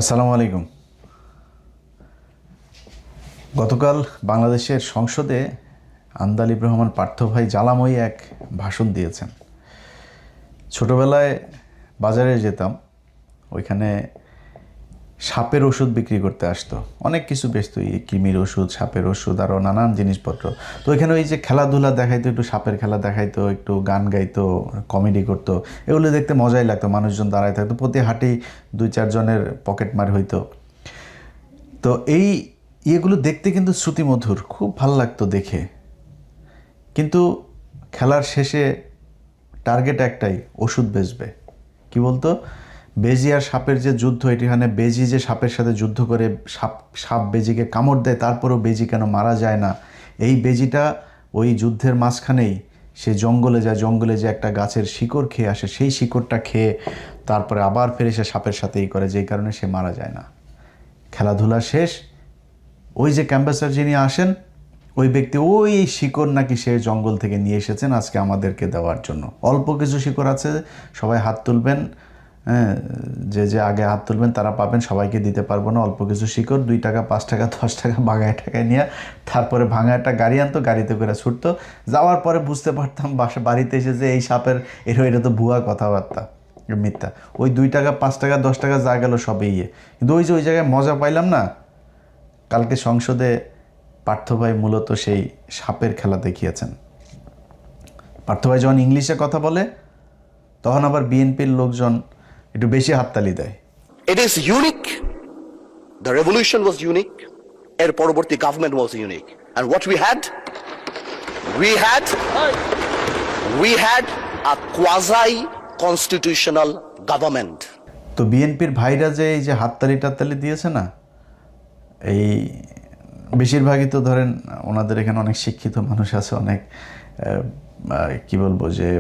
আসসালামু আলাইকুম। গতকাল বাংলাদেশের সংসদে আন্দালিব রহমান পার্থ ভাই জ্বালাময়ী এক ভাষণ দিয়েছেন। ছোটবেলায় বাজারে যেতাম, ওইখানে সাপের ওষুধ বিক্রি করতে আসতো, অনেক কিছু বেচতো, এই কৃমির ওষুধ, সাপের ওষুধ, আরও নানান জিনিসপত্র। তো ওইখানে ওই যে খেলাধুলা দেখাইতো, একটু সাপের খেলা দেখাইতো, একটু গান গাইতো, কমেডি করতো, এগুলো দেখতে মজাই লাগতো। মানুষজন দাঁড়ায় থাকতো, প্রতি হাটেই 2-4 জনের পকেট মার হইতো। তো এই ইয়েগুলো দেখতে কিন্তু শ্রুতিমধুর, খুব ভালো লাগতো দেখে। কিন্তু খেলার শেষে টার্গেট একটাই, ওষুধ বেচবে। কি বলতো, বেজি আর সাপের যে যুদ্ধ, এখানে বেজি যে সাপের সাথে যুদ্ধ করে সাপ বেজিকে কামড় দেয়, তারপরেও বেজি কেন মারা যায় না, এই বেজিটা ওই যুদ্ধের মাঝখানেই সে জঙ্গলে যায়, জঙ্গলে যে একটা গাছের শিকড় খেয়ে আসে, সেই শিকড়টা খেয়ে তারপরে আবার ফেরে সে সাপের সাথেই করে, যেই কারণে সে মারা যায় না। খেলাধুলা শেষ, ওই যে ক্যাম্পাসার যিনি আসেন, ওই ব্যক্তি ওই শিকড় নাকি সে জঙ্গল থেকে নিয়ে এসেছেন আজকে আমাদেরকে দেওয়ার জন্য। অল্প কিছু শিকড় আছে, সবাই হাত তুলবেন, হ্যাঁ, যে আগে হাত তুলবেন তারা পাবেন, সবাইকে দিতে পারবো না। অল্প কিছু শিকড়, 2 টাকা 5 টাকা 10 টাকা বাগায় টাকায় নিয়ে তারপরে ভাঙা একটা গাড়ি আনতো, গাড়িতে করে ছুটতো। যাওয়ার পরে বুঝতে পারতাম বাড়িতে এসে যে এই সাপের এটা তো ভুয়া কথাবার্তা, মিথ্যা। ওই 2 টাকা 5 টাকা 10 টাকা যা গেল সবই ইয়ে। কিন্তু ওই যে ওই জায়গায় মজা পাইলাম না। কালকে সংসদে পার্থ ভাই মূলত সেই সাপের খেলা দেখিয়েছেন। পার্থ ভাই যখন ইংলিশে কথা বলে, তখন আবার বিএনপির লোকজন একটু বেশি হাততালি দেয়। It is unique. The revolution was unique. এর পরবর্তী government was unique. And what we had a quasi-constitutional government. তো বিএনপির ভাইরা যে এই যে হাততালি টাততালি দিয়েছে না, এই বেশিরভাগই তো ধরেন ওনাদের এখানে অনেক শিক্ষিত মানুষ আছে, অনেক কি বলবো যে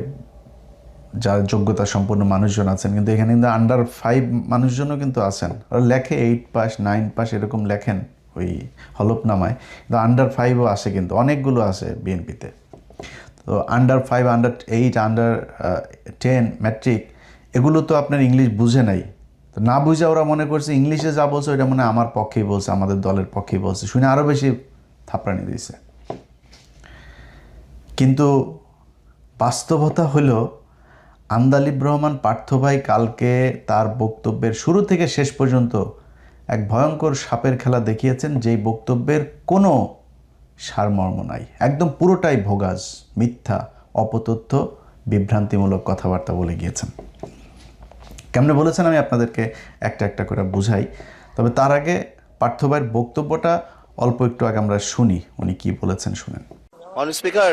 যার যোগ্যতা সম্পন্ন মানুষজন আছেন, কিন্তু এখানে কিন্তু আন্ডার 5 মানুষজনও কিন্তু আছেন। ওরা লেখে 8 পাস 9 পাস এরকম লেখেন ওই হলফনামায়, কিন্তু আন্ডার 5ও আছে, কিন্তু অনেকগুলো আছে বিএনপিতে। তো আন্ডার 5, আন্ডার 8, আন্ডার 10 ম্যাট্রিক, এগুলো তো আপনার ইংলিশ বুঝে নাই। তো না বুঝে ওরা মনে করছে ইংলিশে যা বলছে ওইটা মনে আমার পক্ষেই বলছে, আমাদের দলের পক্ষেই বলছে, শুনে আরও বেশি থাপড়ানি দিয়েছে। কিন্তু বাস্তবতা হলো, আন্দালিব রহমান পার্থ ভাই কালকে তার বক্তব্যের শুরু থেকে শেষ পর্যন্ত এক ভয়ঙ্কর সাপের খেলা দেখিয়েছেন, যেই বক্তব্যের কোনো সারমর্ম নাই, একদম পুরোটাই ভোগাজ, মিথ্যা, অপতথ্য, বিভ্রান্তিমূলক কথাবার্তা বলে গিয়েছেন। কেমনে বলেছেন আমি আপনাদেরকে একটা একটা করে বুঝাই। তবে তার আগে পার্থ ভাইয়ের বক্তব্যটা অল্প একটু আগে আমরা শুনি, উনি কি বলেছেন শুনেন। মাননীয় স্পিকার,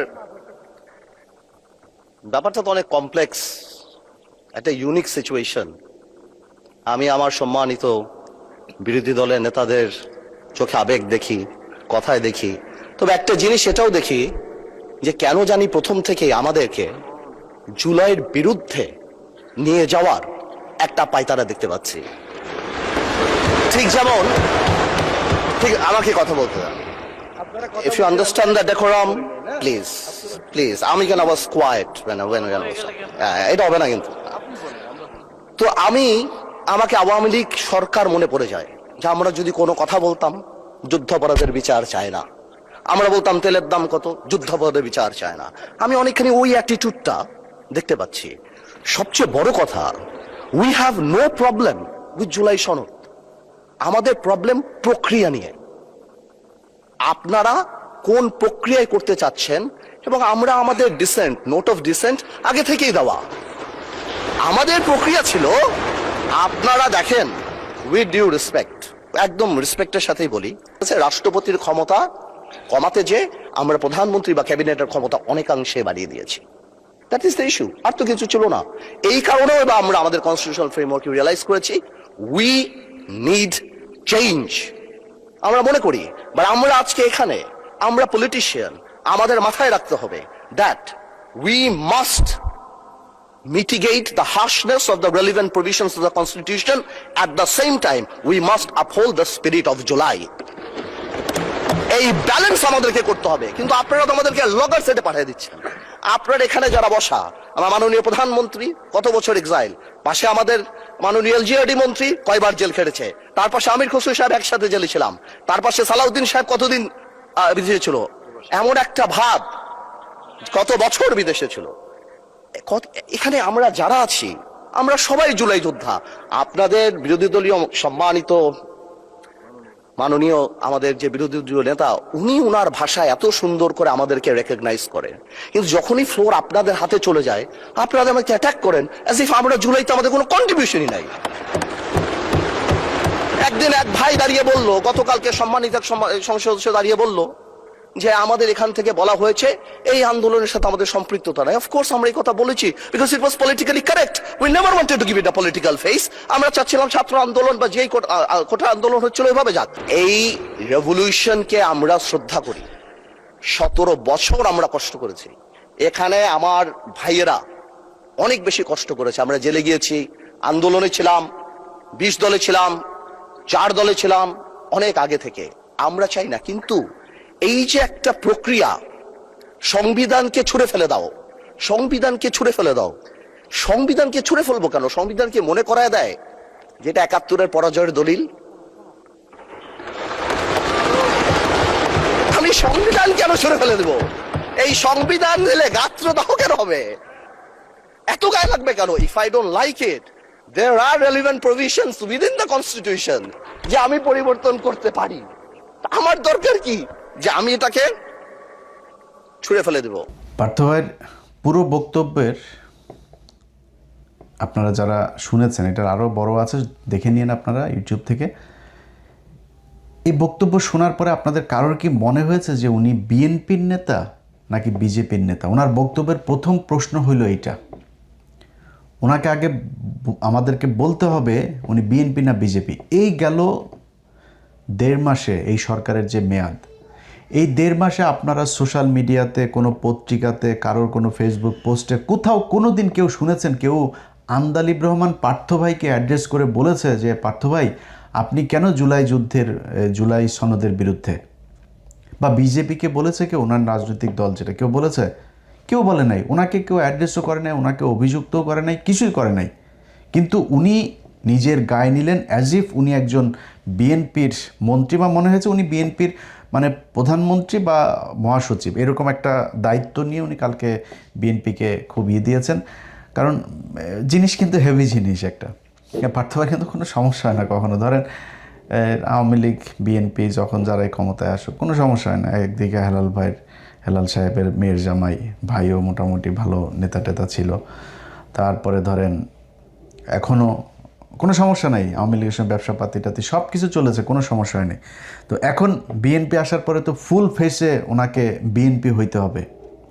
ব্যাপারটা তো অনেক কমপ্লেক্স, একটা ইউনিক সিচুয়েশন। আমি আমার সম্মানিত বিরোধী দলের নেতাদের চোখে আবেগ দেখি, কথায় দেখি, তবে একটা জিনিস এটাও দেখি যে কেন জানি প্রথম থেকেই আমাদেরকে জুলাইয়ের বিরুদ্ধে নিয়ে যাওয়ার একটা পায়তারা দেখতে পাচ্ছি। ঠিক যেমন, ঠিক আমাকে কথা বলতে দাও। If you understand the decorum, please. আমি কেন was quiet when এটা হবে না কিন্তু। তো আমাকে আওয়ামী লীগ সরকার মনে পড়ে যায়, যে আমরা যদি কোনো কথা বলতাম, যুদ্ধাপরাধের বিচার চায় না, আমরা বলতাম তেলের দাম কত, যুদ্ধাপরাধের বিচার চায় না। আমি অনেকখানি ওই অ্যাটিটিউডটা দেখতে পাচ্ছি। সবচেয়ে বড় কথা, we have no problem with July সনদ। আমাদের প্রবলেম প্রক্রিয়া নিয়ে। আপনারা কোন প্রক্রিয়ায় করতে চাচ্ছেন, এবং আমরা আমাদের ডিসেন্ট, নোট অফ ডিসেন্ট আগে থেকেই দেওয়া। আমাদের প্রক্রিয়া ছিল, আপনারা দেখেন, উইথ ডিউ রেসপেক্ট, একদম রেসপেক্টের সাথেই বলি, রাষ্ট্রপতির ক্ষমতা কমাতে যে আমরা প্রধানমন্ত্রী বা ক্যাবিনেটের ক্ষমতা অনেকাংশে বাড়িয়ে দিয়েছি। দ্যাট ইজ দ্য ইস্যু, আর তো কিছু ছিল না। এই কারণেও আমরা আমাদের কনস্টিটিউশনাল ফ্রেমওয়ার্ক রিয়েলাইজ করেছি, উই নিড চেঞ্জ। আমরা মনে করি, বা আমরা আজকে এখানে, আমরা পলিটিশিয়ান, আমাদের মাথায় রাখতে হবে that we must mitigate the harshness of the relevant provisions of the Constitution. At the same time, we must uphold the spirit of July. এই ব্যালেন্স আমাদেরকে করতে হবে। কিন্তু আপনারা তো আমাদেরকে লগর সেটে পাঠিয়ে দিচ্ছেন। আপনার এখানে যারা বসা, আমার মাননীয় প্রধানমন্ত্রী কত বছর এক্সাইল, পাশে আমাদের মাননীয় এলজিআরডি মন্ত্রী কয়বার জেল খেটেছে, তার পাশে আমির খসরু সাহেব একসাথে জেলে ছিলাম, তার পাশে সালাউদ্দিন সাহেব কতদিন বিদেশে ছিল, এমন একটা ভাব, কত বছর বিদেশে ছিল। এখানে আমরা যারা আছি আমরা সবাই জুলাই যোদ্ধা। আপনাদের বিরোধী দলীয় সম্মানিত মাননীয় আমাদের যে বিরোধী দলীয় নেতা, উনি উনার ভাষায় এত সুন্দর করে আমাদেরকে রেকগনাইজ করেন, কিন্তু যখনই ফ্লোর আপনাদের হাতে চলে যায় আপনারা আমাকে অ্যাটাক করেন অ্যাজ ইফ আমরা জুলাইতে আমাদের কোনো কন্ট্রিবিউশনই নাই। একদিন এক ভাই দাঁড়িয়ে বলল, গতকালকে সম্মানিত সংসদ সদস্য দাঁড়িয়ে বলল যে আমাদের এখান থেকে বলা হয়েছে এই আন্দোলনের সাথে আমাদের সম্পৃক্ততা নাই। অফকোর্স আমরা এই কথা বলেছি because it was politically correct, we never wanted to give it a political face. আমরা চাচ্ছিলাম ছাত্র আন্দোলন বা যেই কোটা আন্দোলন হচ্ছিল এভাবে যাক। এই রেভলিউশনকে আমরা শ্রদ্ধা করি, 17 বছর আমরা কষ্ট করেছি, এখানে আমার ভাইয়েরা অনেক বেশি কষ্ট করেছে। আমরা জেলে গিয়েছি, আন্দোলনে ছিলাম, 20 দলে ছিলাম, 4 দলে ছিলাম অনেক আগে থেকে। আমরা চাই না, কিন্তু এই যে একটা প্রক্রিয়া, সংবিধানকে ছুঁড়ে ফেলে দাও, সংবিধানকে ছুঁড়ে ফেলে দাও। সংবিধানকে ছুঁড়ে ফেলবো কেন? সংবিধানকে মনে করায় দেয় যেটা 71-এর পরাজয়ের দলিল। আমি সংবিধান কেন ছুঁড়ে ফেলে দেব? এই সংবিধান দিলে গাত্রদাহ কেন হবে? এত গায়ে লাগবে কেন? If I don't like it, there are relevant provisions within the constitution যে আমি পরিবর্তন করতে পারি। আমার দরকার কি যে আমি এটাকে ছুঁড়ে ফেলে দেব? পার্থ ভাইয়ের পুরো বক্তব্যের আপনারা যারা শুনেছেন, এটার আরও বড় আছে, দেখে নিন আপনারা ইউটিউব থেকে। এই বক্তব্য শোনার পরে আপনাদের কারোর কি মনে হয়েছে যে উনি বিএনপির নেতা নাকি বিজেপির নেতা? ওনার বক্তব্যের প্রথম প্রশ্ন হইল এইটা। ওনাকে আগে আমাদেরকে বলতে হবে উনি বিএনপি না বিজেপি। এই গেল 1.5 মাসে এই সরকারের যে মেয়াদ, এই 1.5 মাসে আপনারা সোশ্যাল মিডিয়াতে, কোনো পত্রিকাতে, কারোর কোনো ফেসবুক পোস্টে কোথাও কোনো দিন কেউ শুনেছেন কেউ আন্দালিব রহমান পার্থ ভাইকে অ্যাড্রেস করে বলেছে যে পার্থ ভাই আপনি কেন জুলাই সনদের বিরুদ্ধে? বা বিজেপিকে বলেছে কেউ, ওনার রাজনৈতিক দল যেটা, কেউ বলেছে? কেউ বলে নাই। ওনাকে কেউ অ্যাড্রেসও করে নাই, ওনাকে অভিযুক্তও করে নাই, কিছুই করে নাই। কিন্তু উনি নিজের গায়ে নিলেন অ্যাজ ইফ উনি একজন বিএনপির মন্ত্রী, বা মনে হয়েছে উনি বিএনপির মানে প্রধানমন্ত্রী বা মহাসচিব, এরকম একটা দায়িত্ব নিয়ে উনি কালকে বিএনপিকে খুব দিয়েছেন। কারণ জিনিস কিন্তু হেভি জিনিস একটা। পার্থ ভাই কিন্তু কোনো সমস্যা হয় না কখনো। ধরেন আওয়ামী লীগ বিএনপি যখন যারাই ক্ষমতায় আসুক কোনো সমস্যা হয় না। একদিকে হেলাল সাহেবের মেয়ের জামাই ভাইও মোটামুটি ভালো নেতা টেতা ছিল। তারপরে ধরেন এখনও কোনো সমস্যা নাই, আওয়ামী লীগের সঙ্গে ব্যবসা পাতি সব কিছু চলেছে, কোনো সমস্যা হয়নি। তো এখন বিএনপি আসার পরে তো ফুল ফেসে ওনাকে বিএনপি হইতে হবে,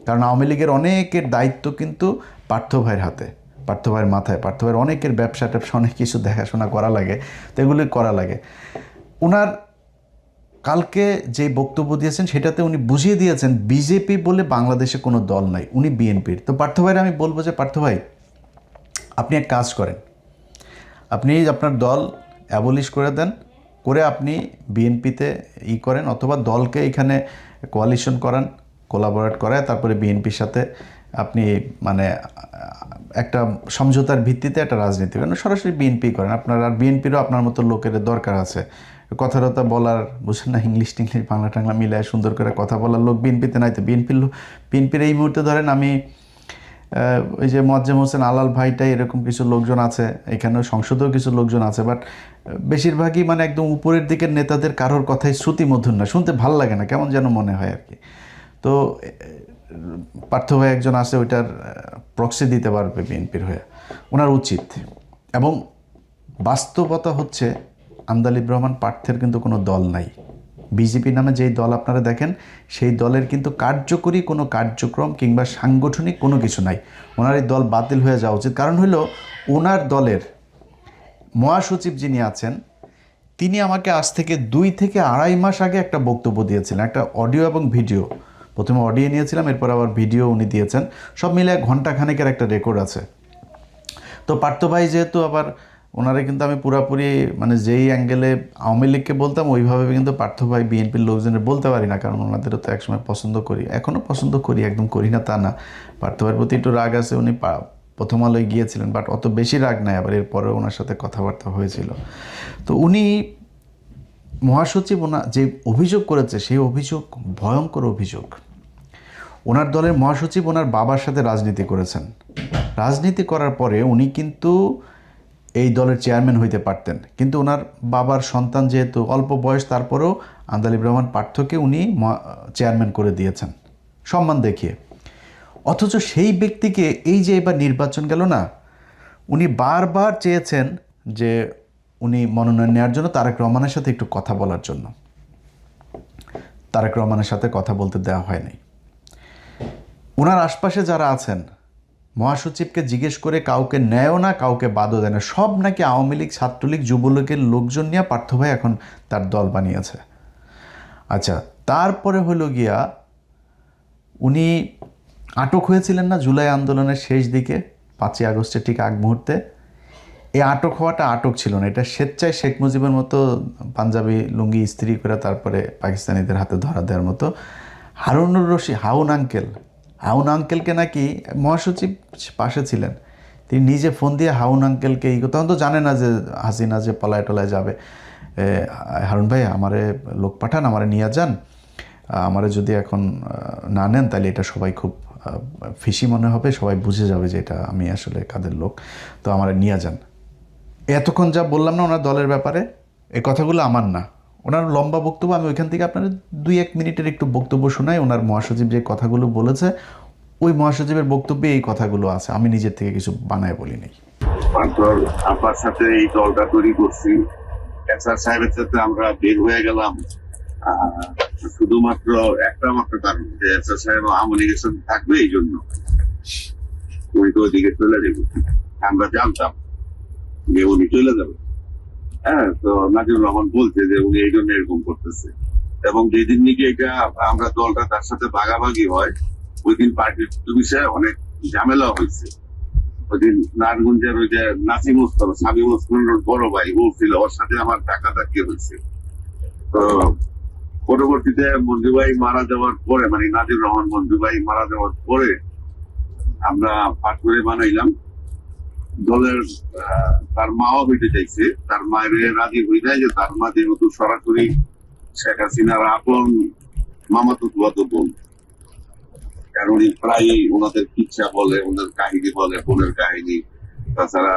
কারণ আওয়ামী লীগের অনেকের দায়িত্ব কিন্তু পার্থ ভাইয়ের হাতে, পার্থ ভাইয়ের মাথায়। পার্থ ভাইয়ের অনেকের ব্যবসা ট্যাবসা অনেক কিছু দেখাশোনা করা লাগে, তো এগুলি করা লাগে। ওনার কালকে যে বক্তব্য দিয়েছেন সেটাতে উনি বুঝিয়ে দিয়েছেন বিজেপি বলে বাংলাদেশে কোনো দল নাই, উনি বিএনপির। তো পার্থ ভাইয়ের আমি বলবো যে পার্থ ভাই আপনি এক কাজ করেন, আপনি আপনার দল অ্যাবলিশ করে দেন, করে আপনি বিএনপিতে করেন, অথবা দলকে এখানে কোয়ালিশন করান, কোলাবোরেট করায় তারপরে বিএনপির সাথে আপনি মানে একটা সমঝোতার ভিত্তিতে একটা রাজনীতি করেন, সরাসরি বিএনপি করেন। আপনার আর বিএনপিরও আপনার মতো লোকের দরকার আছে, কথাটা বলার, বুঝছেন না, ইংলিশ টিংলিশ বাংলা টাংলা মিলায় সুন্দর করে কথা বলার লোক বিএনপিতে নাই। তো বিএনপির এই মুহূর্তে ধরেন আমি ওই যে মোয়াজ্জেম হোসেন আলাল ভাইটাই এরকম কিছু লোকজন আছে, এখানেও সংসদেও কিছু লোকজন আছে, বাট বেশিরভাগই মানে একদম উপরের দিকের নেতাদের কারোর কথাই শ্রুতিমধুর না, শুনতে ভাল লাগে না, কেমন যেন মনে হয় আর কি। তো পার্থ ভাই একজন আছে, ওইটার প্রক্সি দিতে পারবে বিএনপির হয়ে, ওনার উচিত। এবং বাস্তবতা হচ্ছে আন্দালিব রহমান পার্থের কিন্তু কোনো দল নাই। বিজেপি নামে যেই দল আপনারা দেখেন সেই দলের কিন্তু কার্যকরী কোনো কার্যক্রম কিংবা সাংগঠনিক কোনো কিছু নাই। ওনার এই দল বাতিল হয়ে যাওয়া উচিত। কারণ হলো ওনার দলের মহাসচিব যিনি আছেন তিনি আমাকে আজ থেকে 2 থেকে আড়াই মাস আগে একটা বক্তব্য দিয়েছিলেন, একটা অডিও এবং ভিডিও। প্রথমে অডিও নিয়েছিলাম, এরপর আবার ভিডিও উনি দিয়েছেন, সব মিলে ঘণ্টাখানেকের একটা রেকর্ড আছে। তো পার্থ ভাই যেহেতু আবার ওনারা কিন্তু আমি পুরাপুরি মানে যেই অ্যাঙ্গেলে আওয়ামী লীগকে বলতাম ওইভাবে কিন্তু পার্থ ভাই বিএনপির লোকজনের বলতে পারি না, কারণ ওনাদেরও তো একসময় পছন্দ করি, এখনও পছন্দ করি, একদম করি না তা না। পার্থ ভাইয়ের প্রতি একটু রাগ আছে, উনি প্রথম আলোয় গিয়েছিলেন, বাট অত বেশি রাগ নাই, আবার এরপরে ওনার সাথে কথাবার্তা হয়েছিল। তো উনি মহাসচিব যে অভিযোগ করেছে সেই অভিযোগ ভয়ঙ্কর অভিযোগ। ওনার দলের মহাসচিব ওনার বাবার সাথে রাজনীতি করেছেন। রাজনীতি করার পরে উনি কিন্তু এই দলের চেয়ারম্যান হইতে পারতেন, কিন্তু ওনার বাবার সন্তান যেহেতু অল্প বয়স, তারপরেও আন্দালিব রহমান পার্থকে উনি চেয়ারম্যান করে দিয়েছেন সম্মান দেখিয়ে। অথচ সেই ব্যক্তিকে এই যে এবার নির্বাচন গেল না, উনি বারবার চেয়েছেন যে উনি মনোনয়ন নেওয়ার জন্য তারেক রহমানের সাথে একটু কথা বলার জন্য। তারেক রহমানের সাথে কথা বলতে দেওয়া হয়নি। ওনার আশপাশে যারা আছেন মহাসচিবকে জিজ্ঞেস করে কাউকে নেয়ও না, কাউকে বাদও দেয় না, সব নাকি আওয়ামী লীগ, ছাত্রলীগ, যুবলীগের লোকজন নিয়ে পার্থ ভাই এখন তার দল বানিয়েছে। আচ্ছা, তারপরে হলো গিয়া উনি আটক হয়েছিলেন না জুলাই আন্দোলনের শেষ দিকে, 5ই আগস্টের ঠিক আগ মুহূর্তে। এই আটক হওয়াটা আটক ছিল না, এটা স্বেচ্ছায় শেখ মুজিবের মতো পাঞ্জাবি লুঙ্গি ইস্ত্রি করে তারপরে পাকিস্তানিদের হাতে ধরা দেওয়ার মতো। হারুনুর রশিদ হাউন আঙ্কেলকে নাকি মহাসচিব পাশে ছিলেন, তিনি নিজে ফোন দিয়ে হাউন আঙ্কেলকে তখন তো জানে না যে হাসিনা যে পলায় টলায় যাবে, হারুন ভাই আমারে লোক পাঠান, আমারে নিয়ে যান, আমারে যদি এখন না নেন তাহলে এটা সবাই খুব ফিসি মনে হবে, সবাই বুঝে যাবে যে এটা আমি আসলে কাদের লোক, তো আমারে নিয়ে যান। এতক্ষণ যা বললাম না ওনার দলের ব্যাপারে, এই কথাগুলো আমার না, ওনার লম্বা বক্তব্য। আমি ওইখান থেকে আপনার 2-1 মিনিটের একটু বক্তব্য শোনাই। ওনার মহাসচিব যে কথাগুলো বলেছে ওই মহাসচিবের বক্তব্যে এই কথাগুলো আছে, আমি নিজের থেকে কিছু বানায় বলি নাই। আপনার সাথে এই দলটা তৈরি করছি, এসআর সাহেবের সাথে আমরা বের হয়ে গেলাম শুধুমাত্র একটা মাত্র কারণ যে এসআর সাহেব আওয়ামী লীগের সাথে থাকবে, এই জন্য উনি তো ওইদিকে চলে যাবে। আমরা জানতাম যে উনি চলে যাবে। হ্যাঁ, তো নাজিবুর রহমান বলছে যে উনি এই জন্য এরকম করতেছে, এবং যেদিন নাকি এটা আমরা দলটা তার সাথে ভাগাভাগি হয় ওই দিন পার্টির বিষয়ে অনেক ঝামেলা হয়েছে। ওই দিন নারায়ণগঞ্জের ওই যে নাসিম ওসমান, সাবিম ওসমানের বড় ভাই বলছিল, ওর সাথে আমার ধাক্কাধাক্কি হয়েছে। তো পরবর্তীতে মঞ্জু ভাই মারা যাওয়ার পরে, মানে নাজিবুর রহমান মঞ্জু ভাই মারা যাওয়ার পরে আমরা পাটকুড়ে বানাইলাম দলের। তার মাও হইতে চাইছে, তার মায়ের রাজি হয়ে যায় যে তার মা যেহেতু সরাসরি শেখ হাসিনার আপন মামাতো ফুয়াতো বোন, কারণ উনি প্রায়ই ওনাদের কিচ্ছা বলে, ওনাদের কাহিনী বলে, বোনের কাহিনী, তাছাড়া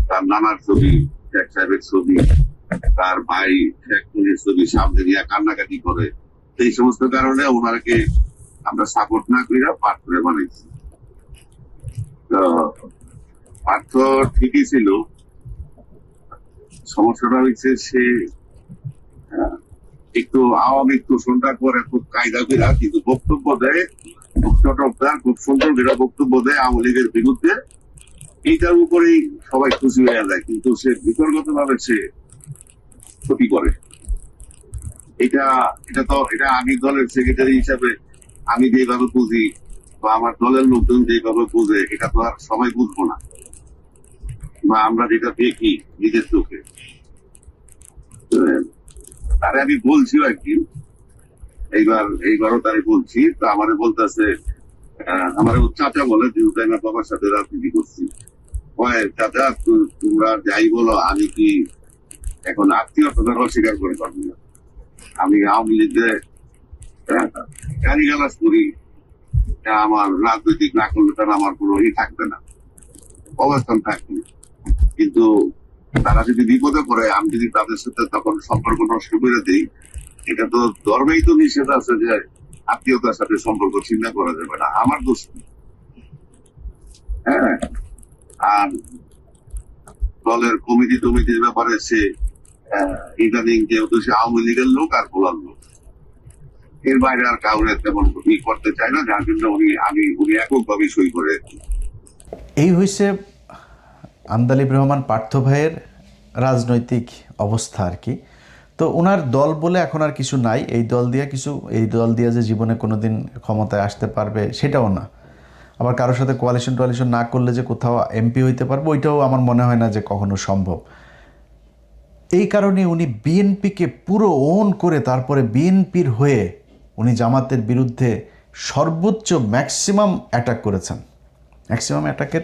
তার নানার ছবি, শেখ সাহেবের ছবি, তার ভাই শেখ মুজিবের ছবি সামনে নিয়ে কান্নাকাটি করে। এই সমস্ত কারণে ওনাকে আমরা সাপোর্ট না করে পাঠ করে বানাইছি। পার্থ ঠিকই ছিল, সমস্যাটা হচ্ছে সে একটু আওয়ামী তোষণটা করে খুব কায়দা বিরা, কিন্তু বক্তব্য দেয় খুব চটকদার, খুব সুন্দর বিরা বক্তব্য দেয় আওয়ামী লীগের বিরুদ্ধে। এইটার উপরেই সবাই খুশি হয়ে যায়, কিন্তু সে বিতর্কত ভাবে সে ক্ষতি করে। এটা আমি দলের সেক্রেটারি হিসাবে আমি যেভাবে বুঝি বা আমার দলের লোকজন যেভাবে বুঝে, এটা তো আর সবাই বুঝবো না, বা আমরা যেটা দেখি নিজের চোখে। তারে আমি বলছি একদিন, এইবারও তারে বলছি, তো আমারে বলতেছে, আমার চাচা বলে, যেহেতু আমি বাবার সাথে রাজনীতি করছি, চাচা তোমরা যাই বলো, আমি কি এখন আত্মীয়তার অস্বীকার করে পারবো না। আমি আওয়ামী লীগে গালিগালাজ করি, আমার রাজনৈতিক না করলে তারা আমার কোনো থাকবে না, অবস্থান থাকবে। কিন্তু তারা যদি বিপদে পড়ে, আমি যদি তাদের সাথে তখন সম্পর্ক নষ্ট করে দিই, এটা তো ধর্মেই তো নিষেধ আছে যে আত্মীয়তার সাথে সম্পর্ক ছিন্ন করা যাবে না, আমার দোষ। হ্যাঁ, আর দলের কমিটির ব্যাপারে সে ইদানিং যেহেতু সে আওয়ামী লীগের লোক আর ভোলার লোক, এর বাইরে আর কাউরে তেমন করতে চায় না, যার জন্য উনি এককভাবে সই করে। এই হয়েছে আন্দালিব রহমান পার্থ ভাইয়ের রাজনৈতিক অবস্থা আর কি। তো ওনার দল বলে এখন আর কিছু নাই, এই দল দিয়ে যে জীবনে কোনোদিন ক্ষমতায় আসতে পারবে সেটাও না, আবার কারোর সাথে কোয়ালিশন না করলে যে কোথাও এমপি হইতে পারবে ওইটাও আমার মনে হয় না যে কখনো সম্ভব। এই কারণে উনি বিএনপিকে পুরো ওন করে তারপরে বিএনপির হয়ে উনি জামাতের বিরুদ্ধে সর্বোচ্চ ম্যাক্সিমাম অ্যাটাক করেছেন। ম্যাক্সিমাম অ্যাটাকের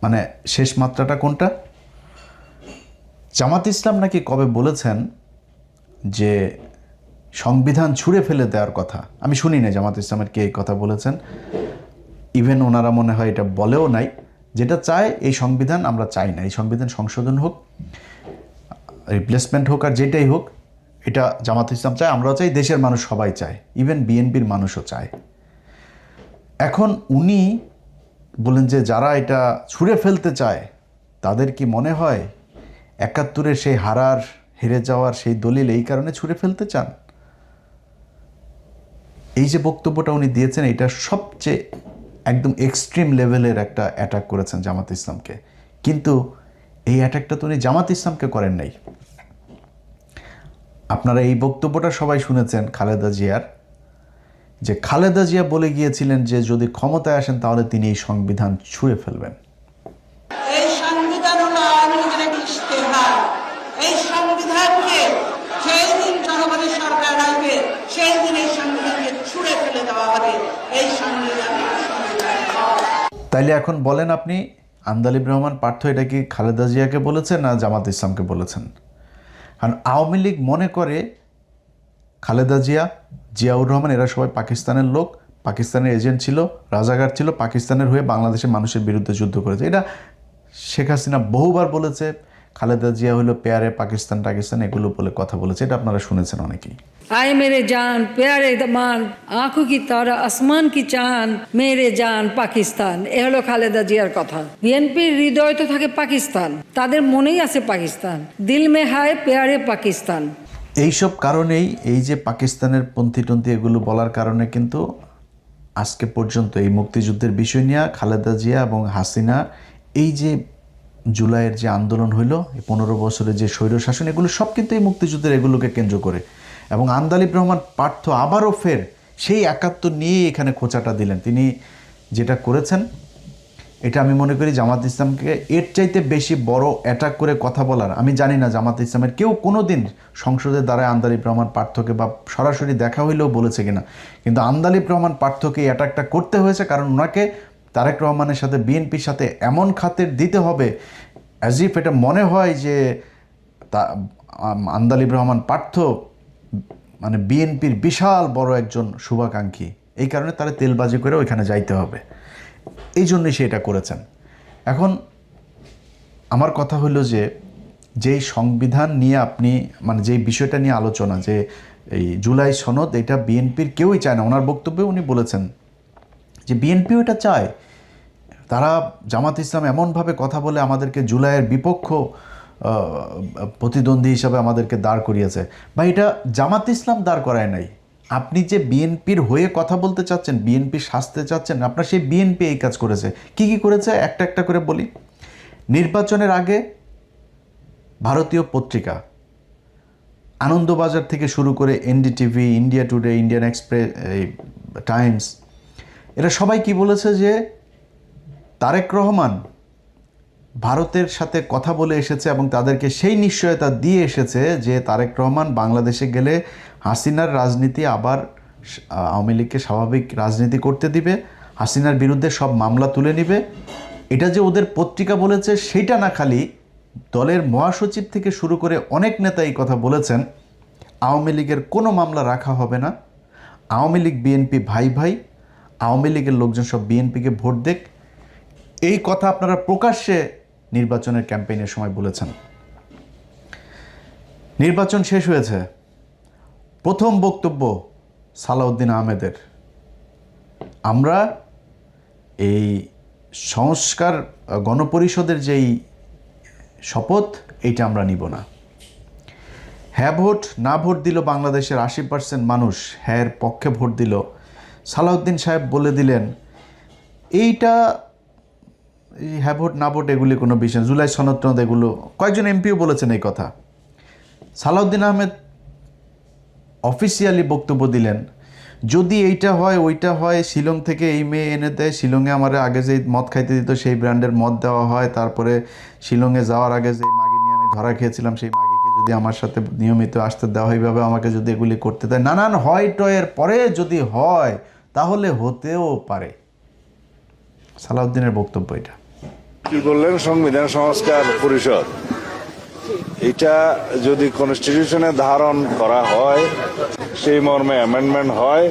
মানে শেষ মাত্রাটা কোনটা? জামাত ইসলাম নাকি কবে বলেছেন যে সংবিধান ছুঁড়ে ফেলে দেওয়ার কথা। আমি শুনি না জামাত ইসলামের কে এই কথা বলেছেন, ইভেন ওনারা মনে হয় এটা বলেও নাই। যেটা চায় এই সংবিধান আমরা চাই না, এই সংবিধান সংশোধন হোক, রিপ্লেসমেন্ট হোক, আর যেটাই হোক এটা জামাত ইসলাম চায়, আমরাও চাই, দেশের মানুষ সবাই চায়, ইভেন বিএনপির মানুষও চায়। এখন উনি বলেন যে যারা এটা ছুঁড়ে ফেলতে চায় তাদের কি মনে হয় ৭১-এর সেই হেরে যাওয়ার সেই দলিল এই কারণে ছুঁড়ে ফেলতে চান? এই যে বক্তব্যটা উনি দিয়েছেন এটা সবচেয়ে একদম এক্সট্রিম লেভেলের একটা অ্যাটাক করেছেন জামাত ইসলামকে। কিন্তু এই অ্যাটাকটা তো উনি জামাত ইসলামকে করেন নাই। আপনারা এই বক্তব্যটা সবাই শুনেছেন খালেদা জিয়ার, যে খালেদা জিয়া বলে গিয়েছিলেন যে যদি ক্ষমতায় আসেন তাহলে তিনি এই সংবিধান ছুঁড়ে ফেলবেন। এই সংবিধান হলো আওয়ামী লীগের একটি ইশতেহার। এই সংবিধানকে যেই দিন জনগণের সরকার আসবে সেই দিন এই সংবিধানকে ছুঁড়ে ফেলে দেওয়া হবে। এই সংবিধান তাইলে এখন বলেন আপনি, আন্দালিব রহমান পার্থ এটা কি খালেদা জিয়াকে বলেছেন না জামাত ইসলামকে বলেছেন? কারণ আওয়ামী লীগ মনে করে খালেদা জিয়া, জিয়াউর রহমান এরা সবাই পাকিস্তানের লোক, পাকিস্তানের এজেন্ট ছিল, রাজাকার ছিল, পাকিস্তানের হয়ে বাংলাদেশের মানুষের বিরুদ্ধে যুদ্ধ করেছে। এটা শেখ হাসিনা বহুবার বলেছে। খালেদা জিয়া হলো পেয়ারে পাকিস্তান এগুলো বলে কথা বলেছে, এটা আপনারা শুনেছেন অনেকেই। आए मेरे जान प्यारे दमान आंखों की तारा আসমান কি চান মেরে জান পাকিস্তান। এ হলো খালেদা জিয়ার কথা। বিএনপির হৃদয় তো থাকে পাকিস্তান, তাদের মনেই আছে পাকিস্তান, দিল মে হায় প্যারে পাকিস্তান। এইসব কারণেই এই যে পাকিস্তানের পন্থী এগুলো বলার কারণে কিন্তু আজকে পর্যন্ত এই মুক্তিযুদ্ধের বিষয় নিয়ে খালেদা জিয়া এবং হাসিনা এই যে জুলাইয়ের যে আন্দোলন হইলো, 15 বছরের যে স্বৈরশাসন, এগুলো সব কিন্তু এই মুক্তিযুদ্ধের এগুলোকে কেন্দ্র করে। এবং আন্দালিব রহমান পার্থ আবারও ফের সেই ৭১ নিয়ে এখানে খোঁচাটা দিলেন। তিনি যেটা করেছেন এটা আমি মনে করি জামাত ইসলামকে এর চাইতে বেশি বড় অ্যাটাক করে কথা বলার, আমি জানি না জামাত ইসলামের কেউ কোনো দিন সংসদের দ্বারায় আন্দালিব রহমান পার্থকে বা সরাসরি দেখা হইলেও বলেছে কিনা, কিন্তু আন্দালিব রহমান পার্থকে এই অ্যাটাকটা করতে হয়েছে কারণ ওনাকে তারেক রহমানের সাথে বিএনপির সাথে এমন খাতির দিতে হবে অ্যাজ ইফ এটা মনে হয় যে আন্দালিব রহমান পার্থ মানে বিএনপির বিশাল বড় একজন শুভাকাঙ্ক্ষী, এই কারণে তারা তেলবাজি করে ওইখানে যাইতে হবে, এই জন্যই সে এটা করেছেন। এখন আমার কথা হলো যে যেই সংবিধান নিয়ে আপনি মানে যেই বিষয়টা নিয়ে আলোচনা, যে এই জুলাই সনদ, এটা বিএনপির কেউই চায় না। ওনার বক্তব্যে উনি বলেছেন যে বিএনপিও এটা চায়, তারা জামাত ইসলাম এমনভাবে কথা বলে আমাদেরকে জুলাইয়ের বিপক্ষ প্রতিদ্বন্দ্বী হিসাবে আমাদেরকে দাঁড় করিয়েছে। বা এটা জামাত ইসলাম দাঁড় করায় নাই, আপনি যে বিএনপির হয়ে কথা বলতে চাচ্ছেন, বিএনপি সাজতে চাচ্ছেন, আপনার সেই বিএনপি এই কাজ করেছে। কি কি করেছে একটা একটা করে বলি। নির্বাচনের আগে ভারতীয় পত্রিকা আনন্দবাজার থেকে শুরু করে NDTV, India today, Indian express, Times, এরা সবাই কি বলেছে যে তারেক রহমান ভারতের সাথে কথা বলে এসেছে এবং তাদেরকে সেই নিশ্চয়তা দিয়ে এসেছে যে তারেক রহমান বাংলাদেশে গেলে হাসিনার রাজনীতি আবার আওয়ামী লীগকে স্বাভাবিক রাজনীতি করতে দিবে, হাসিনার বিরুদ্ধে সব মামলা তুলে নিবে। এটা যে ওদের পত্রিকা বলেছে সেইটা না, খালি দলের মহাসচিব থেকে শুরু করে অনেক নেতা এই কথা বলেছেন, আওয়ামী লীগের কোনো মামলা রাখা হবে না, আওয়ামী লীগ বিএনপি ভাই ভাই, আওয়ামী লীগের লোকজন সব বিএনপিকে ভোট দেখ। এই কথা আপনারা প্রকাশ্যে নির্বাচনের ক্যাম্পেইনের সময় বলেছেন। নির্বাচন শেষ হয়েছে, প্রথম বক্তব্য সালাউদ্দিন আহমেদের, আমরা এই সংস্কার গণপরিষদের যেই শপথ এইটা আমরা নিব না। হ্যাঁ ভোট না ভোট দিল বাংলাদেশের 80% মানুষ, হ্যাঁ পক্ষে ভোট দিল। সালাউদ্দিন সাহেব বলে দিলেন এইটা হ্যাঁ ভোট না ভোট এগুলি কোনো বিষয়, জুলাই সনদ টনদ এগুলো, কয়েকজন এমপিও বলেছেন এই কথা। সালাউদ্দিন আহমেদ অফিসিয়ালি বক্তব্য দিলেন, যদি এইটা হয় ওইটা হয়, শিলং থেকে এই মেয়ে এনে দেয়, শিলংয়ে আমার আগে যেই মদ খাইতে দিত সেই ব্র্যান্ডের মদ দেওয়া হয়, তারপরে শিলংয়ে যাওয়ার আগে যেই মাগি নিয়ে আমি ধরা খেয়েছিলাম সেই মাগিকে যদি আমার সাথে নিয়মিত আসতে দেওয়া হয়, এইভাবে আমাকে যদি এগুলি করতে দেয়, নানান হয় টয়ের পরে যদি হয় তাহলে হতেও পারে। সালাউদ্দিনের বক্তব্য এটা। কি বললেন সংবিধান সংস্কার পরিষদ, এটা যদি কনস্টিটিউশনে ধারণ করা হয়, সেই মর্মে অ্যামেন্ডমেন্ট হয়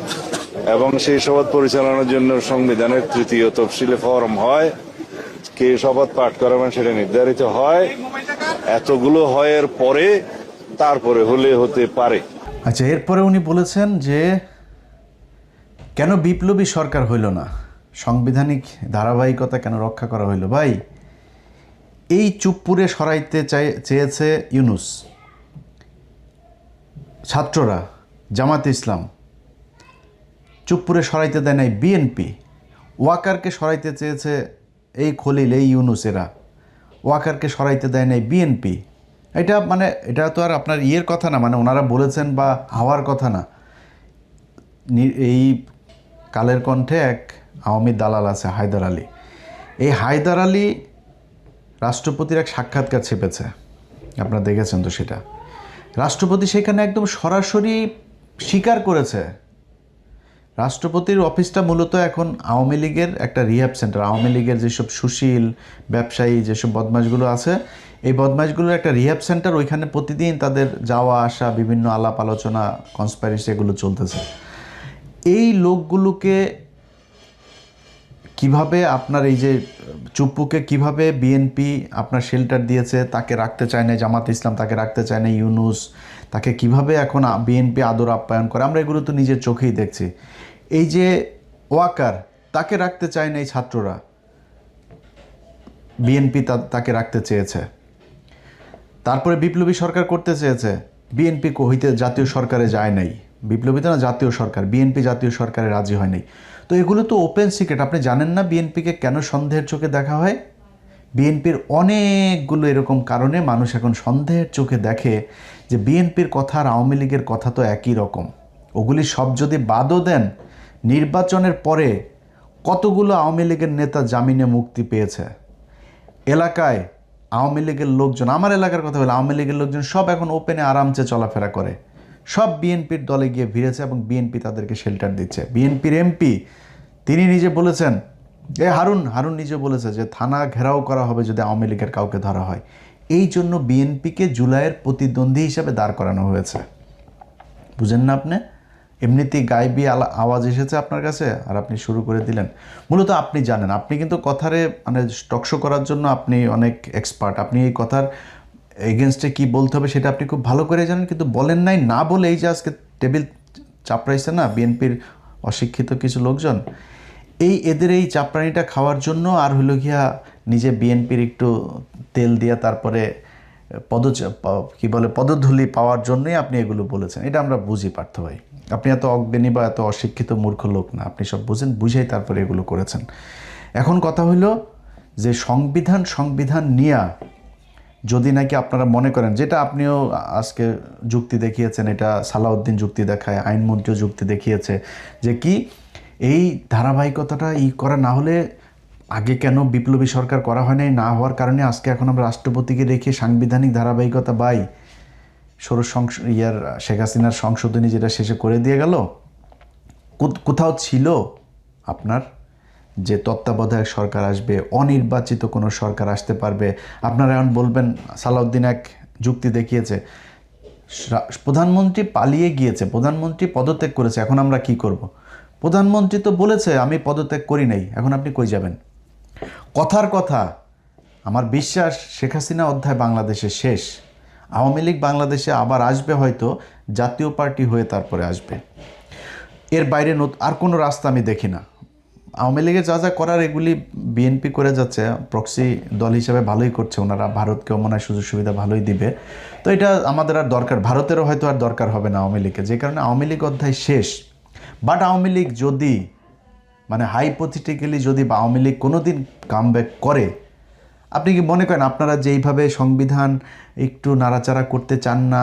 এবং সেই শপথ পরিচালনার জন্য সংবিধানের 3য় তফসিলে ফরম হয়, কে শপথ পাঠ করাবেন সেটা নির্ধারিত হয়, এতগুলো হয়ের পরে তারপরে হলে হতে পারে। আচ্ছা, এরপরে উনি বলেছেন যে কেন বিপ্লবী সরকার হইল না, সাংবিধানিক ধারাবাহিকতা কেন রক্ষা করা হইল। ভাই, এই চুপপুরে সরাইতে চেয়েছে ইউনূস, ছাত্ররা, জামাতে ইসলাম, চুপপুরে সরাইতে দেয় নাই বিএনপি, ওয়াকারকে সরাইতে চেয়েছে এই খলিল, এই ইউনূসেরা, ওয়াকারকে সরাইতে দেয় নাই বিএনপি। এটা তো আর আপনার ইয়ের কথা না, মানে ওনারা বলেছেন বা হওয়ার কথা না। এই কালের কণ্ঠে এক আওয়ামী দালাল আছে হায়দার আলী, এই হায়দার আলী রাষ্ট্রপতির এক সাক্ষাৎকার ছেপেছে, আপনারা দেখেছেন তো সেটা। রাষ্ট্রপতি সেখানে একদম সরাসরি স্বীকার করেছে রাষ্ট্রপতির অফিসটা মূলত এখন আওয়ামী লীগের একটা রিহ্যাব সেন্টার। আওয়ামী লীগের যেসব সুশীল ব্যবসায়ী, যেসব বদমাশগুলো আছে, এই বদমাশগুলোর একটা রিহ্যাব সেন্টার। ওইখানে প্রতিদিন তাদের যাওয়া আসা, বিভিন্ন আলাপ আলোচনা, কনস্পাইরেসি এগুলো চলতেছে। এই লোকগুলোকে কিভাবে আপনার এই যে চুপ্পুকে কিভাবে বিএনপি আপনার শেল্টার দিয়েছে, তাকে রাখতে চায় না জামাত ইসলাম, তাকে রাখতে চায় না ইউনূস, তাকে কিভাবে এখন বিএনপি আদর আপ্যায়ন করে, আমরা এগুলো তো নিজের চোখেই দেখছি। এই যে ওয়াকার, তাকে রাখতে চায় না এই ছাত্ররা, বিএনপি তাকে রাখতে চেয়েছে। তারপরে বিপ্লবী সরকার করতে চেয়েছে, বিএনপি হইতে জাতীয় সরকারে যায় নাই, বিপ্লবী তো না, জাতীয় সরকার, বিএনপি জাতীয় সরকারে রাজি হয় নাই। তো এগুলো তো ওপেন সিক্রেট। আপনি জানেন না বিএনপিকে কেন সন্দেহের চোখে দেখা হয়? বিএনপির অনেকগুলো এরকম কারণে মানুষ এখন সন্দেহের চোখে দেখে যে বিএনপির কথা আর আওয়ামী লীগের কথা তো একই রকম। ওগুলি সব যদি বাদও দেন, নির্বাচনের পরে কতগুলো আওয়ামী লীগের নেতা জামিনে মুক্তি পেয়েছে। এলাকায় আওয়ামী লীগের লোকজন, আমার এলাকার কথা বলে, আওয়ামী লীগের লোকজন সব এখন ওপেনে আরামসে চলাফেরা করে, সব বিএনপির দলে গিয়ে ভিড়েছে এবং বিএনপি তাদেরকে শেল্টার দিচ্ছে। বিএনপির এমপি তিনি নিজে বলেছেন, হারুন নিজে বলেছে যে থানা ঘেরাও করা হবে যদি আওয়ামী লীগের কাউকে ধরা হয়। এই জন্য বিএনপিকে জুলাইয়ের প্রতিদ্বন্দ্বী হিসাবে দাঁড় করানো হয়েছে। বুঝেন না আপনি? এমনিতেই গায়েবী আওয়াজ এসেছে আপনার কাছে আর আপনি শুরু করে দিলেন। মূলত আপনি জানেন, আপনি কিন্তু কথারে মানে টকশো করার জন্য আপনি অনেক এক্সপার্ট, আপনি এই কথার এগেনস্টে কী বলতে হবে সেটা আপনি খুব ভালো করে জানেন, কিন্তু বলেন নাই। না বলে এই যে আজকে টেবিল চাপড়াইছে না বিএনপির অশিক্ষিত কিছু লোকজন, এদের এই চাপড়ানিটা খাওয়ার জন্য আর হলো গিয়া নিজে বিএনপির একটু তেল দিয়া তারপরে পদধূলি পাওয়ার জন্যই আপনি এগুলো বলেছেন। এটা আমরা বুঝি পার্থ ভাই, আপনি এত অজ্ঞানী বা এত অশিক্ষিত মূর্খ লোক না, আপনি সব বুঝেই তারপরে এগুলো করেছেন। এখন কথা হইল যে সংবিধান নিয়া যদি নাকি আপনারা মনে করেন, যেটা আপনিও আজকে যুক্তি দেখিয়েছেন, এটা সালাউদ্দিন যুক্তি দেখায়, আইনমন্ত্রীও যুক্তি দেখিয়েছে যে কি এই ধারাবাহিকতাটা করা না হলে আগে কেন বিপ্লবী সরকার করা হয় নাই, না হওয়ার কারণে আজকে এখন আমরা রাষ্ট্রপতিকে রেখে সাংবিধানিক ধারাবাহিকতা শেখ হাসিনার সংশোধনী যেটা শেষে করে দিয়ে গেল, কোথাও ছিল আপনার যে তত্ত্বাবধায়ক সরকার আসবে, অনির্বাচিত কোনো সরকার আসতে পারবে। আপনারা এখন বলবেন সালাউদ্দিন এক যুক্তি দেখিয়েছে, প্রধানমন্ত্রী পালিয়ে গিয়েছে, প্রধানমন্ত্রী পদত্যাগ করেছে, এখন আমরা কি করব? প্রধানমন্ত্রী তো বলেছে আমি পদত্যাগ করি নাই, এখন আপনি কই যাবেন? কথার কথা, আমার বিশ্বাস শেখ হাসিনা অধ্যায় বাংলাদেশে শেষ। আওয়ামী লীগ বাংলাদেশে আবার আসবে, হয়তো জাতীয় পার্টি হয়ে তারপরে আসবে। এর বাইরে আর কোনো রাস্তা আমি দেখি না। আওয়ামী লীগের যা যা করার এগুলি বিএনপি করে যাচ্ছে, প্রক্সি দল হিসাবে ভালোই করছে, ওনারা ভারতকেও মনে হয় সুযোগ সুবিধা ভালোই দিবে। তো এটা আমাদের আর দরকার, ভারতেরও হয়তো আর দরকার হবে না আওয়ামী লীগকে, যে কারণে আওয়ামী লীগ অধ্যায় শেষ। বাট আওয়ামী লীগ যদি মানে হাইপোথেটিক্যালি যদি আওয়ামী লীগ কোনো দিন কামব্যাক করে, আপনি কি মনে করেন আপনারা যেইভাবে সংবিধান একটু নাড়াচাড়া করতে চান না,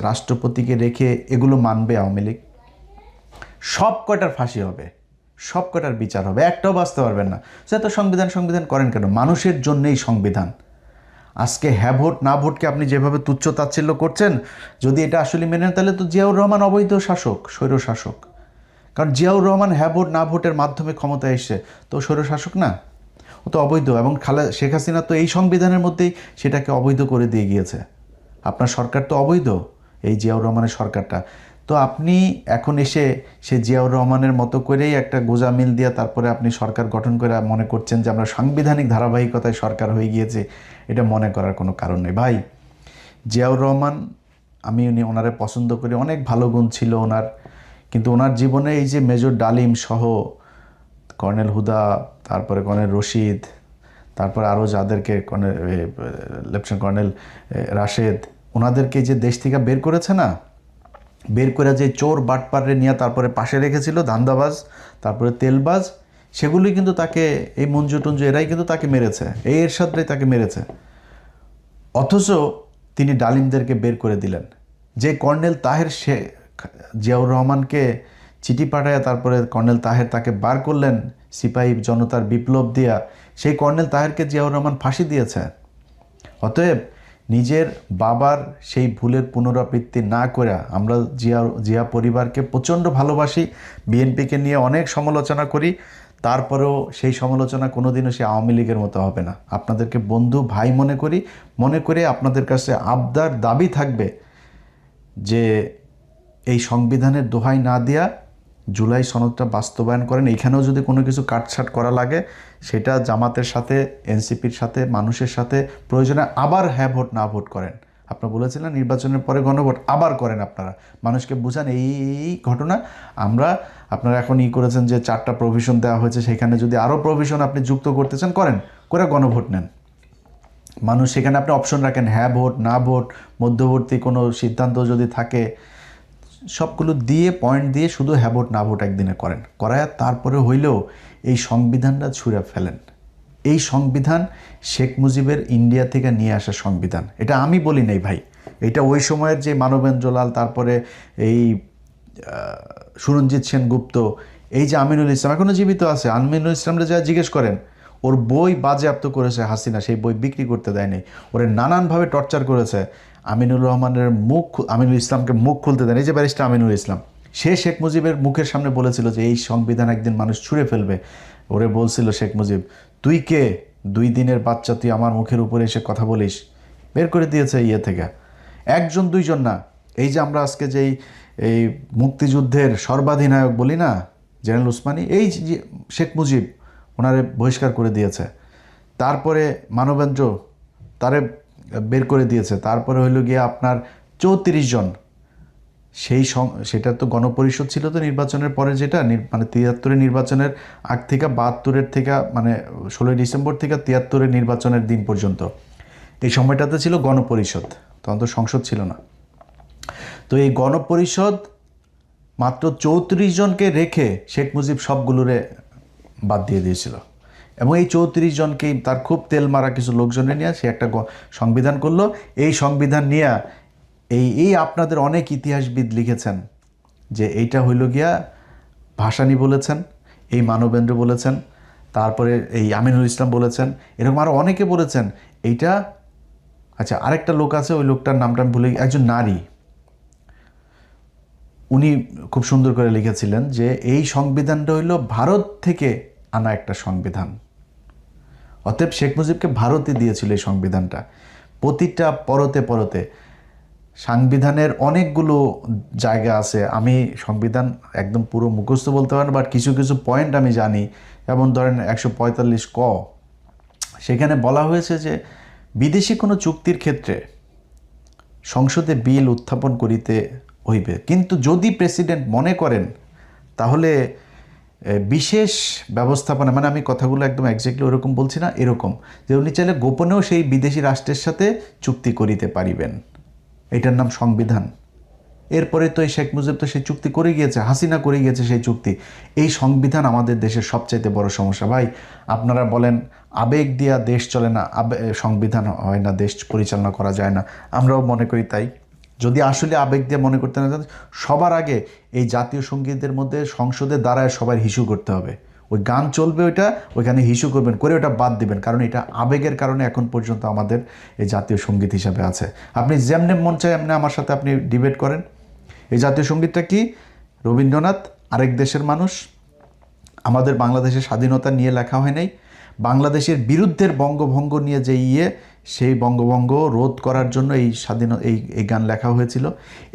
রাষ্ট্রপতিকে রেখে এগুলো মানবে আওয়ামী লীগ? সব কয়টার ফাঁসি হবে, সব কয়টার বিচার হবে, একটাও বাঁচতে পারবেন না। সে তো সংবিধান করেন কেন? মানুষের জন্যেই সংবিধান। আজকে হ্যাঁ ভোট না ভোটকে আপনি যেভাবে তুচ্ছ তাচ্ছিল্য করছেন, যদি এটা আসলে মেনে নেন তাহলে তো জিয়াউর রহমান অবৈধ শাসক, স্বৈরশাসক। কারণ জিয়াউর রহমান হ্যাঁ ভোট না ভোটের মাধ্যমে ক্ষমতায় এসে তো স্বৈরশাসক না। ও তো অবৈধ, এবং শেখ হাসিনা তো এই সংবিধানের মধ্যেই সেটাকে অবৈধ করে দিয়ে গিয়েছে। আপনার সরকার তো অবৈধ, এই জিয়াউর রহমানের সরকারটা। তো আপনি এখন এসে সে জিয়াউর রহমানের মতো করেই একটা গোজামিল দিয়ে তারপরে আপনি সরকার গঠন করে মনে করছেন যে আমরা সাংবিধানিক ধারাবাহিকতায় সরকার হয়ে গিয়েছে, এটা মনে করার কোনো কারণ নেই ভাই। জিয়াউর রহমান, আমি ওনারে পছন্দ করি, অনেক ভালো গুণ ছিল ওনার, কিন্তু ওনার জীবনে এই যে মেজর ডালিম সহ কর্নেল হুদা, তারপরে কর্নেল রশিদ, তারপরে আরও যাদেরকে লেফটেন্যান্ট কর্নেল রাশেদ, ওনাদেরকে যে দেশ থেকে বের করেছে না, বের করে যে চোর বাটপারে নিয়ে তারপরে পাশে রেখেছিল, ধান্দাবাজ, তারপরে তেলবাজ, সেগুলোই কিন্তু তাকে, এই মঞ্জু টঞ্জু এরাই কিন্তু তাকে মেরেছে, এই এরশাদরাই তাকে মেরেছে। অথচ তিনি ডালিমদেরকে বের করে দিলেন। যে কর্নেল তাহের সে জিয়াউর রহমানকে চিঠি পাঠায় তারপরে কর্নেল তাহের তাকে বার করলেন সিপাহী জনতার বিপ্লব দিয়া, সেই কর্নেল তাহেরকে জিয়াউর রহমান ফাঁসি দিয়েছে। অতএব নিজের বাবার সেই ভুলের পুনরাবৃত্তি না করে, আমরা জিয়া পরিবারকে প্রচণ্ড ভালোবাসি, বিএনপিকে নিয়ে অনেক সমালোচনা করি, তারপরেও সেই সমালোচনা কোনোদিনও সে আওয়ামী লীগের মতো হবে না। আপনাদেরকে বন্ধু ভাই মনে করি, মনে করে আপনাদের কাছে আবদার দাবি থাকবে যে এই সংবিধানের দোহাই না দিয়া জুলাই সনদটা বাস্তবায়ন করেন। এইখানেও যদি কোনো কিছু কাটছাট করা লাগে সেটা জামাতের সাথে, এনসিপির সাথে, মানুষের সাথে প্রয়োজনে আবার হ্যাঁ ভোট না ভোট করেন। আপনারা বলেছিলেন নির্বাচনের পরে গণভোট আবার করেন, আপনারা মানুষকে বুঝান এই ঘটনা। আপনারা এখন করেছেন যে 4টা প্রভিশন দেওয়া হয়েছে, সেখানে যদি আরও প্রভিশন আপনি যুক্ত করতে চান করেন, করে গণভোট নেন। মানুষ সেখানে আপনি অপশন রাখেন হ্যাঁ ভোট, না ভোট, মধ্যবর্তী কোনো সিদ্ধান্ত যদি থাকে, সবগুলো দিয়ে পয়েন্ট দিয়ে শুধু হ্যাঁ ভোট না ভোট একদিনে করেন, করায় তারপরে হইলেও এই সংবিধানটা ছুঁড়ে ফেলেন। এই সংবিধান শেখ মুজিবের ইন্ডিয়া থেকে নিয়ে আসা সংবিধান, এটা আমি বলি নাই ভাই, এটা ওই সময়ের যে মানবেন্দ্রলাল, তারপরে এই সুরঞ্জিত সেনগুপ্ত, এই যে আমিনুল ইসলাম এখনও জীবিত আছে, আমিনুল ইসলামরা যা জিজ্ঞেস করেন, ওর বই বাজেয়াপ্ত করেছে হাসিনা, সেই বই বিক্রি করতে দেয়নি, ওরে নানানভাবে টর্চার করেছে। আমিনুল ইসলামকে মুখ খুলতে দেন, এই যে ব্যারিস্টার আমিনুল ইসলাম, সে শেখ মুজিবের মুখের সামনে বলেছিল যে এই সংবিধান একদিন মানুষ ছুঁড়ে ফেলবে। ওরে বলছিল শেখ মুজিব, তুই কে, 2 দিনের বাচ্চা, তুই আমার মুখের উপরে এসে কথা বলিস? বের করে দিয়েছে থেকে, 1জন 2জন না। এই যে আমরা আজকে যেই এই মুক্তিযুদ্ধের সর্বাধিনায়ক বলি না, জেনারেল উসমানী, এই যে শেখ মুজিব, ওনারে বহিষ্কার করে দিয়েছে। তারপরে মানবেন্দ্র, তারে বের করে দিয়েছে। তারপরে হইল গিয়ে আপনার 34 জন, সেটা তো গণপরিষদ ছিল তো নির্বাচনের পরে, যেটা মানে 73-এর নির্বাচনের আগ থেকে 72-এর থেকে, মানে 16 ডিসেম্বর থেকে 73-এর নির্বাচনের দিন পর্যন্ত, এই সময়টাতে ছিল গণপরিষদ, তখন তো সংসদ ছিল না। তো এই গণপরিষদ মাত্র 34 জনকে রেখে শেখ মুজিব সবগুলোরে বাদ দিয়ে দিয়েছিল, এবং এই 34 জনকেই তার খুব তেল মারা কিছু লোকজনে নিয়ে সে একটা সংবিধান করলো। এই সংবিধান নিয়ে এই আপনাদের অনেক ইতিহাসবিদ লিখেছেন যে এইটা হইল গিয়া, ভাসানী বলেছেন, এই মানবেন্দ্র বলেছেন, তারপরে এই আমিনুল ইসলাম বলেছেন, এরকম আরও অনেকে বলেছেন এইটা। আচ্ছা, আরেকটা লোক আছে, ওই লোকটার নামটা আমি ভুলে, একজন নারী, উনি খুব সুন্দর করে লিখেছিলেন যে এই সংবিধানটা হইল ভারত থেকে আনা একটা সংবিধান। অতএব শেখ মুজিবকে ভারতই দিয়েছিল এই সংবিধানটা। প্রতিটা পরতে পরতে সংবিধানের অনেকগুলো জায়গা আছে, আমি সংবিধান একদম পুরো মুখস্থ বলতে পারি না, বাট কিছু কিছু পয়েন্ট আমি জানি। যেমন ধরেন 145 ক, সেখানে বলা হয়েছে যে বিদেশি কোনো চুক্তির ক্ষেত্রে সংসদে বিল উত্থাপন করিতে হইবে, কিন্তু যদি প্রেসিডেন্ট মনে করেন তাহলে বিশেষ ব্যবস্থাপনা, মানে আমি কথাগুলো একদম এক্স্যাক্টলি ওরকম বলছি না, এরকম যে উনি চাইলে গোপনেও সেই বিদেশি রাষ্ট্রের সাথে চুক্তি করিতে পারিবেন, এটার নাম সংবিধান। এরপরে তো এই শেখ মুজিব তো সেই চুক্তি করে গিয়েছে, হাসিনা করে গিয়েছে সেই চুক্তি। এই সংবিধান আমাদের দেশের সবচাইতে বড় সমস্যা ভাই। আপনারা বলেন আবেগ দিয়া দেশ চলে না, সংবিধান হয় না, দেশ পরিচালনা করা যায় না, আমরাও মনে করি তাই। যদি আসলে আবেগ দিয়ে মনে করতে না চান, সবার আগে এই জাতীয় সঙ্গীতের মধ্যে সংসদে দাঁড়ায় সবার হিসু করতে হবে। ওই গান চলবে, ওইখানে হিসু করবেন, করে ওটা বাদ দিবেন, কারণ এটা আবেগের কারণে এখন পর্যন্ত আমাদের এই জাতীয় সঙ্গীত হিসাবে আছে। আপনি যেমনি মন চায় এমনি আমার সাথে আপনি ডিবেট করেন। এই জাতীয় সঙ্গীতটা কি? রবীন্দ্রনাথ আরেক দেশের মানুষ, আমাদের বাংলাদেশের স্বাধীনতা নিয়ে লেখা হয় নাই। বাংলাদেশের বিরুদ্ধের বঙ্গভঙ্গ নিয়ে যে সেই বঙ্গভঙ্গ রোধ করার জন্য এই এই গান লেখা হয়েছিল।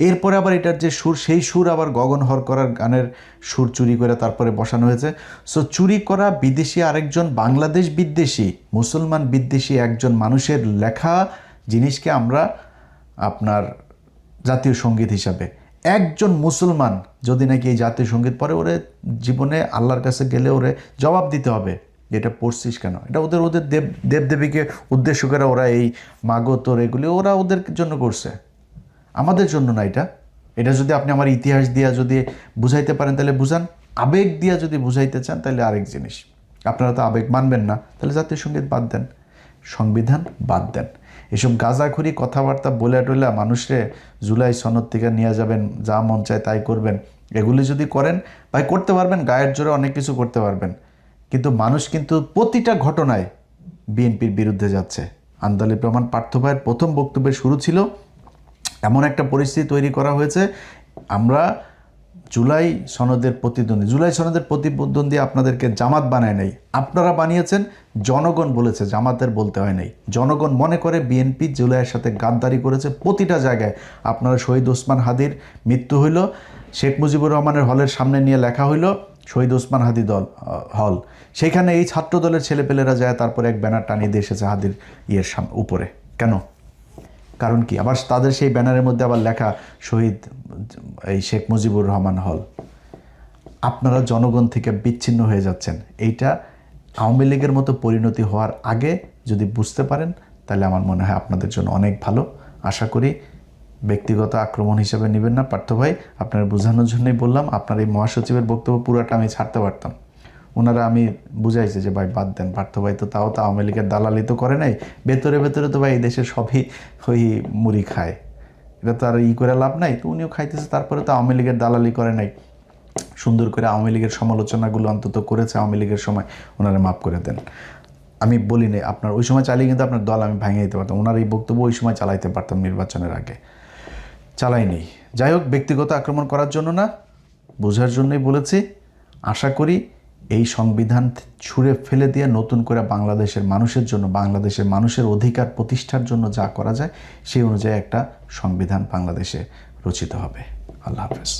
এরপরে আবার এটার যে সুর, সেই সুর আবার গগনহর করার গানের সুর চুরি করে তারপরে বসানো হয়েছে। সো চুরি করা বিদেশি আরেকজন বাংলাদেশ বিদ্বেষী, মুসলমান বিদ্বেষী একজন মানুষের লেখা জিনিসকে আমরা আপনার জাতীয় সঙ্গীত হিসাবে, একজন মুসলমান যদি নাকি এই জাতীয় সঙ্গীত পড়ে, ওরে জীবনে আল্লাহর কাছে গেলে ওরে জবাব দিতে হবে, এটা পড়ছিস কেন। এটা ওদের দেবদেবীকে উদ্দেশ্য করে ওরা এই মাগতর এগুলি ওরা ওদের জন্য করছে, আমাদের জন্য না। এটা যদি আপনি আমার ইতিহাস দিয়া যদি বুঝাইতে পারেন তাহলে বুঝান, আবেগ দিয়া যদি বুঝাইতে চান তাহলে আরেক জিনিস। আপনারা তো আবেগ মানবেন না, তাহলে জাতীয় সঙ্গীত বাদ দেন, সংবিধান বাদ দেন। এসব গাঁজাখুরি কথাবার্তা বলে টলে মানুষরে জুলাই সনদ থেকে নিয়ে যাবেন, যা মন চায় তাই করবেন, এগুলি যদি করেন ভাই করতে পারবেন, গায়ের জোরে অনেক কিছু করতে পারবেন, কিন্তু মানুষ কিন্তু প্রতিটা ঘটনায় বিএনপির বিরুদ্ধে যাচ্ছে। আন্দালিব রহমান পার্থ ভাইয়ের প্রথম বক্তব্যের শুরু ছিল এমন একটা পরিস্থিতি তৈরি করা হয়েছে, আমরা জুলাই সনদের প্রতিদ্বন্দ্বী আপনাদেরকে জামাত বানায় নাই, আপনারা বানিয়েছেন, জনগণ বলেছে, জামাতের বলতে হয় নাই। জনগণ মনে করে বিএনপি জুলাইয়ের সাথে গাদ্দারি করেছে প্রতিটা জায়গায়। আপনারা শহীদ ওসমান হাদির মৃত্যু হইল, শেখ মুজিবুর রহমানের হলের সামনে নিয়ে লেখা হইল শহীদ ওসমান হাদি হল, সেইখানে এই ছাত্র দলের ছেলেপেলেরা যায় তারপরে এক ব্যানার টানিয়ে দিয়ে এসেছে হাদির উপরে। কেন? কারণ কি? আবার তাদের সেই ব্যানারের মধ্যে আবার লেখা শহীদ এই শেখ মুজিবুর রহমান হল। আপনারা জনগণ থেকে বিচ্ছিন্ন হয়ে যাচ্ছেন। এইটা আওয়ামী লীগের মতো পরিণতি হওয়ার আগে যদি বুঝতে পারেন তাহলে আমার মনে হয় আপনাদের জন্য অনেক ভালো। আশা করি ব্যক্তিগত আক্রমণ হিসেবে নেবেন না পার্থ ভাই, আপনার বোঝানোর জন্যই বললাম। আপনার এই মহাসচিবের বক্তব্য পুরোটা আমি ছাড়তে পারতাম, ওনারা আমি বুঝাইছে যে ভাই বাদ দেন, পার্থ ভাই তো তাও তো আওয়ামী লীগের দালালি তো করে নাই, ভেতরে তো ভাই এই দেশের সবই ওই মুড়ি খায়, এটা তো আর করে লাভ নাই, তো উনিও খাইতেছে, তারপরে তো আওয়ামী লীগের দালালি করে নাই, সুন্দর করে আওয়ামী লীগের সমালোচনাগুলো অন্তত করেছে আওয়ামী লীগের সময়, ওনারা মাফ করে দেন। আমি বলি নাই আপনার ওই সময় চালিয়ে কিন্তু আপনার দল আমি ভাঙিয়ে দিতে পারতাম, ওনার এই বক্তব্য ওই সময় চালাইতে পারতাম, নির্বাচনের আগে চালাই নেই। যাই হোক, ব্যক্তিগত আক্রমণ করার জন্য না, বোঝার জন্যই বলেছি। আশা করি এই সংবিধান ছুঁড়ে ফেলে দিয়ে নতুন করে বাংলাদেশের মানুষের জন্য, বাংলাদেশের মানুষের অধিকার প্রতিষ্ঠার জন্য যা করা যায় সেই অনুযায়ী একটা সংবিধান বাংলাদেশে রচিত হবে। আল্লাহ হাফেজ।